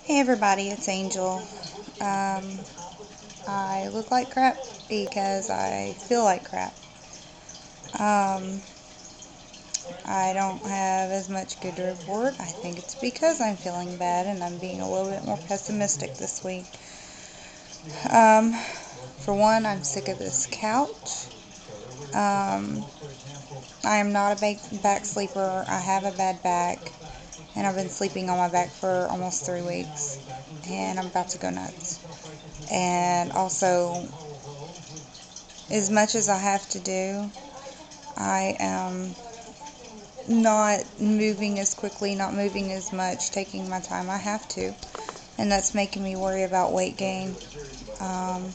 Hey everybody, it's Angel. Um, I look like crap because I feel like crap. Um, I don't have as much good to report. I think it's because I'm feeling bad and I'm being a little bit more pessimistic this week. Um, for one, I'm sick of this couch. Um, I am not a back sleeper. I have a bad back, and I've been sleeping on my back for almost 3 weeks, and I'm about to go nuts. And also, as much as I have to do, I am not moving as quickly, not moving as much, taking my time. I have to, and that's making me worry about weight gain. Um,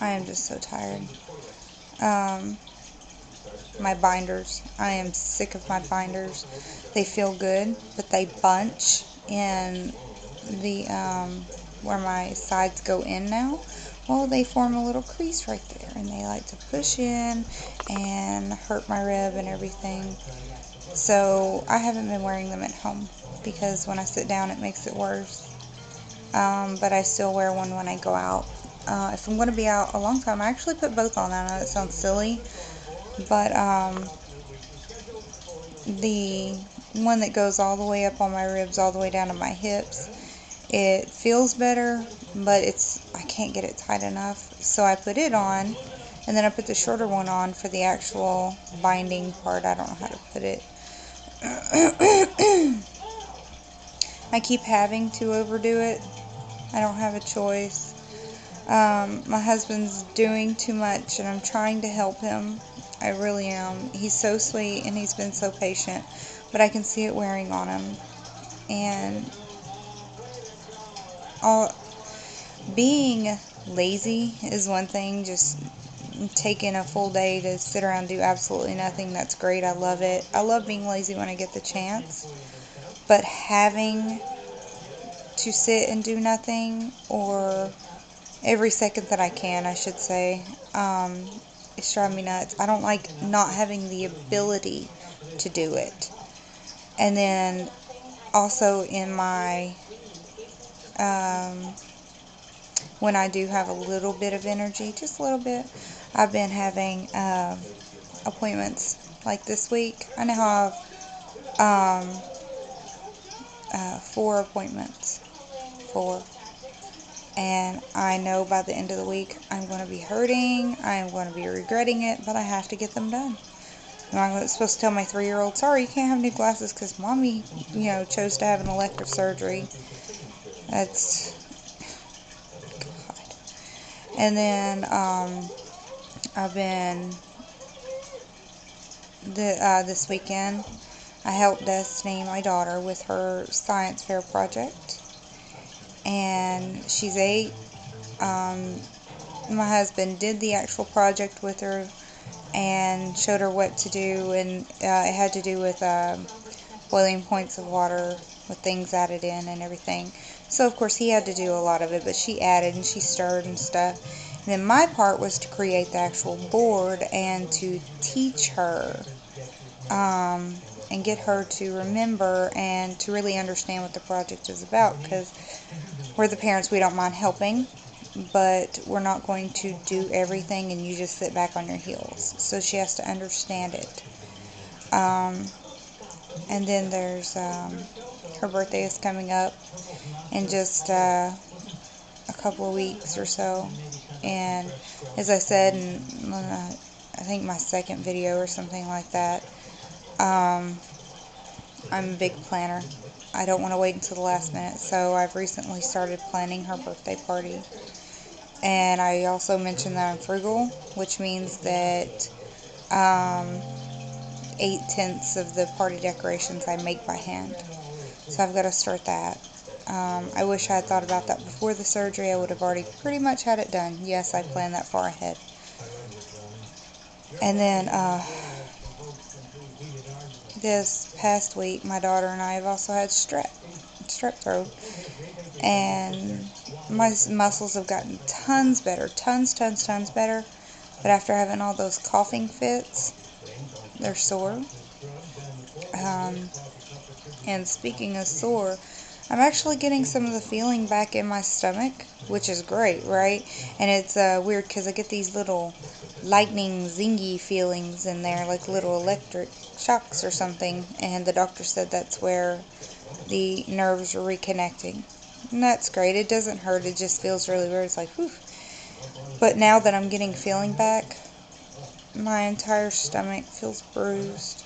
I am just so tired. Um, my binders. I am sick of my binders. They feel good, but they bunch in the where my sides go in now. Well, they form a little crease right there, and they like to push in and hurt my rib and everything. So I haven't been wearing them at home because when I sit down, it makes it worse. But I still wear one when I go out. If I'm going to be out a long time, I actually put both on. I know that sounds silly, but the one that goes all the way up on my ribs, all the way down to my hips, it feels better, but I can't get it tight enough. So I put it on, and then I put the shorter one on for the actual binding part. I don't know how to put it. I keep having to overdo it. I don't have a choice. My husband's doing too much, and I'm trying to help him. I really am. He's so sweet, and he's been so patient, but I can see it wearing on him. And all, being lazy is one thing, just taking a full day to sit around and do absolutely nothing, that's great. I love it. I love being lazy when I get the chance, but having to sit and do nothing, or every second that I can, I should say, it's driving me nuts. I don't like not having the ability to do it. And then also in my um, when I do have a little bit of energy, just a little bit, I've been having appointments like this week. I now have 4 appointments. Four. And I know by the end of the week I'm going to be hurting, I'm going to be regretting it, but I have to get them done. I'm supposed to tell my 3-year-old, sorry, you can't have new glasses because mommy, chose to have an elective surgery. That's, God. And then I've been, this weekend, I helped Destiny, my daughter, with her science fair project. And she's 8. Um, my husband did the actual project with her and showed her what to do, and it had to do with boiling points of water with things added in and everything. So of course he had to do a lot of it, but she added and she stirred and stuff. And then my part was to create the actual board and to teach her, um, and get her to remember and to really understand what the project is about, because we're the parents, we don't mind helping, but we're not going to do everything and you just sit back on your heels. So she has to understand it. Um, and then there's her birthday is coming up in just a couple of weeks or so. And as I said in I think my second video or something like that, um, I'm a big planner. I don't want to wait until the last minute, so I've recently started planning her birthday party. And I also mentioned that I'm frugal, which means that um, 8/10 of the party decorations I make by hand. So I've got to start that. I wish I had thought about that before the surgery. I would have already pretty much had it done. Yes, I planned that far ahead. And then this past week, my daughter and I have also had strep throat, and my muscles have gotten tons better, tons better. But after having all those coughing fits, they're sore. Um, And speaking of sore, I'm actually getting some of the feeling back in my stomach, which is great, right? And it's weird because I get these little lightning zingy feelings in there, like little electric shocks or something. And the doctor said that's where the nerves are reconnecting. And that's great. It doesn't hurt. It just feels really weird. It's like, whew. But now that I'm getting feeling back, my entire stomach feels bruised.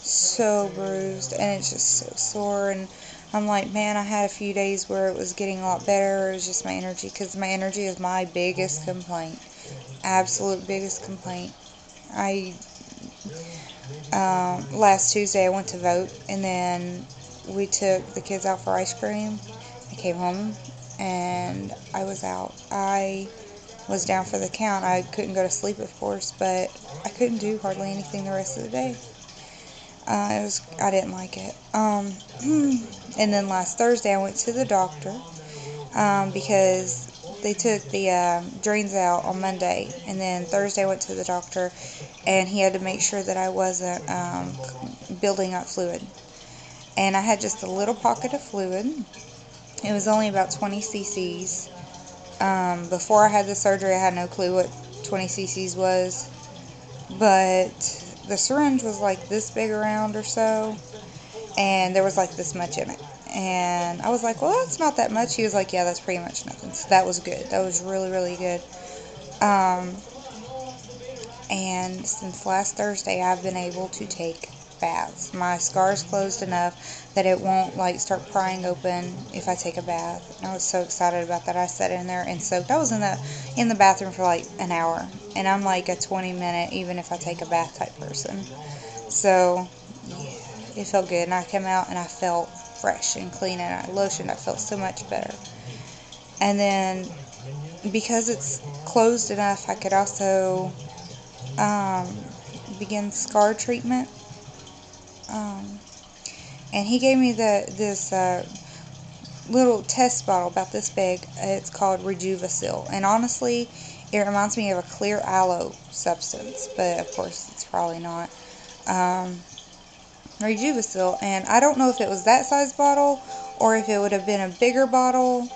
So bruised. And it's just so sore. And I'm like, man, I had a few days where it was getting a lot better. It was just my energy. Because my energy is my biggest complaint. Absolute biggest complaint. I last Tuesday I went to vote, and then we took the kids out for ice cream. I came home and I was out. I was down for the count. I couldn't go to sleep, of course, but I couldn't do hardly anything the rest of the day. I didn't like it. And then last Thursday I went to the doctor because they took the drains out on Monday, and then Thursday I went to the doctor, and he had to make sure that I wasn't building up fluid. And I had just a little pocket of fluid. It was only about 20 cc's. Before I had the surgery, I had no clue what 20 cc's was, but the syringe was like this big around or so, and there was like this much in it. And I was like, well, that's not that much. He was like, yeah, that's pretty much nothing. So that was good. That was really, really good. Um, and since last Thursday, I've been able to take baths. My scar's closed enough that it won't like start prying open if I take a bath. And I was so excited about that. I sat in there and soaked. I was in the bathroom for like an hour, and I'm like a 20-minute even if I take a bath type person. So yeah, it felt good, and I came out and I felt fresh and clean, and I lotioned. I felt so much better. And then because it's closed enough, I could also um, begin scar treatment. Um, and he gave me this little test bottle about this big. It's called Rejuvacil, and honestly, it reminds me of a clear aloe substance, but of course, it's probably not. Um, Rejuvacil, and I don't know if it was that size bottle or if it would have been a bigger bottle,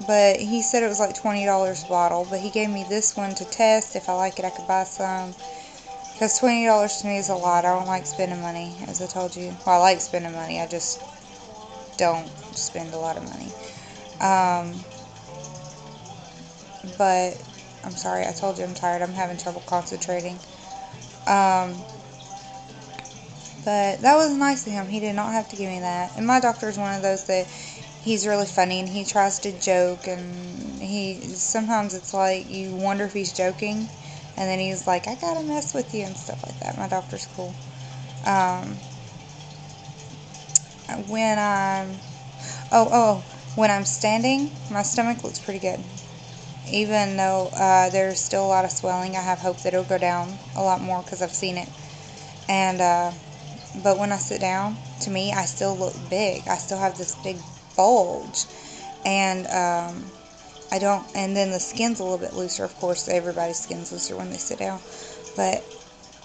but he said it was like $20 a bottle, but he gave me this one to test. If I like it, I could buy some, because $20 to me is a lot. I don't like spending money, as I told you. Well, I like spending money, I just don't spend a lot of money. Um, but I'm sorry, I told you I'm tired. I'm having trouble concentrating. Um, but that was nice of him. He did not have to give me that. And my doctor is one of those that he's really funny, and he tries to joke, and he sometimes it's like you wonder if he's joking, and then he's like, I gotta mess with you and stuff like that. My doctor's cool. Um, when I'm when I'm standing, my stomach looks pretty good. Even though there's still a lot of swelling, I have hope that it'll go down a lot more because I've seen it. And but when I sit down, to me, I still look big. I still have this big bulge, and I don't. And then the skin's a little bit looser. Of course, everybody's skin's looser when they sit down, but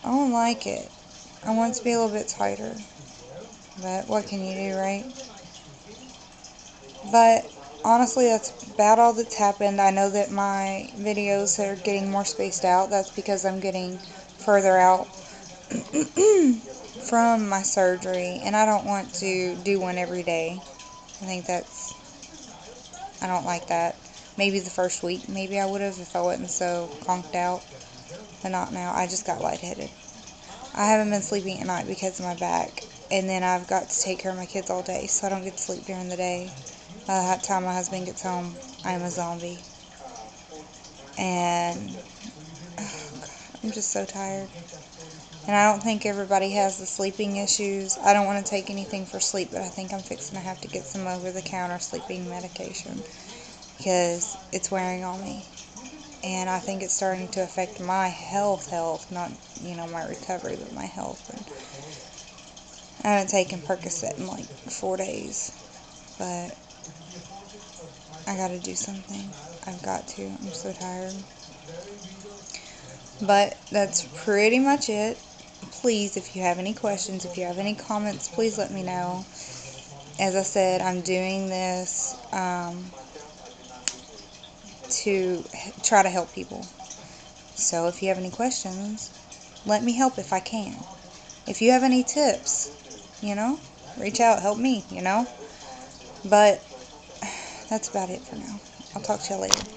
I don't like it. I want it to be a little bit tighter. But what can you do, right? But honestly, that's about all that's happened. I know that my videos are getting more spaced out. That's because I'm getting further out from my surgery, and I don't want to do one every day. I don't like that. Maybe the first week, maybe I would have if I wasn't so conked out, but not now. I just got lightheaded. I haven't been sleeping at night because of my back, and then I've got to take care of my kids all day, so I don't get to sleep during the day. By the time my husband gets home, I'm a zombie. And oh God, I'm just so tired. And I don't think everybody has the sleeping issues. I don't want to take anything for sleep, but I think I'm fixing to have to get some over-the-counter sleeping medication because it's wearing on me. And I think it's starting to affect my health, not, my recovery, but my health. And I haven't taken Percocet in like 4 days, but I gotta do something. I've got to. I'm so tired. But that's pretty much it please, if you have any questions, if you have any comments, please let me know. As I said, I'm doing this to try to help people. So if you have any questions, let me help if I can. If you have any tips, reach out, help me, But that's about it for now. I'll talk to you later.